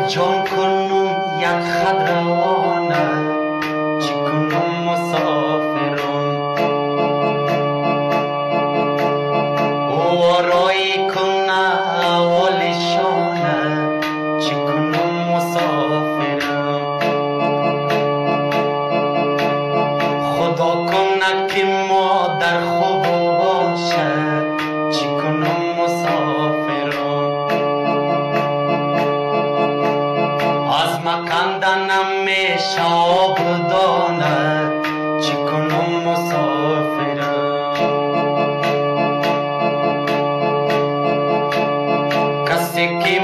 جان کنم یک خضروانه چی کنم مسافرم وارایی کنه اولشانه چی کنم مسافرم خدا کنه که مادر خوب باشه چی کنم مسافرم از مکندنم میشه آب دانه چی کنم مسافرم کسی که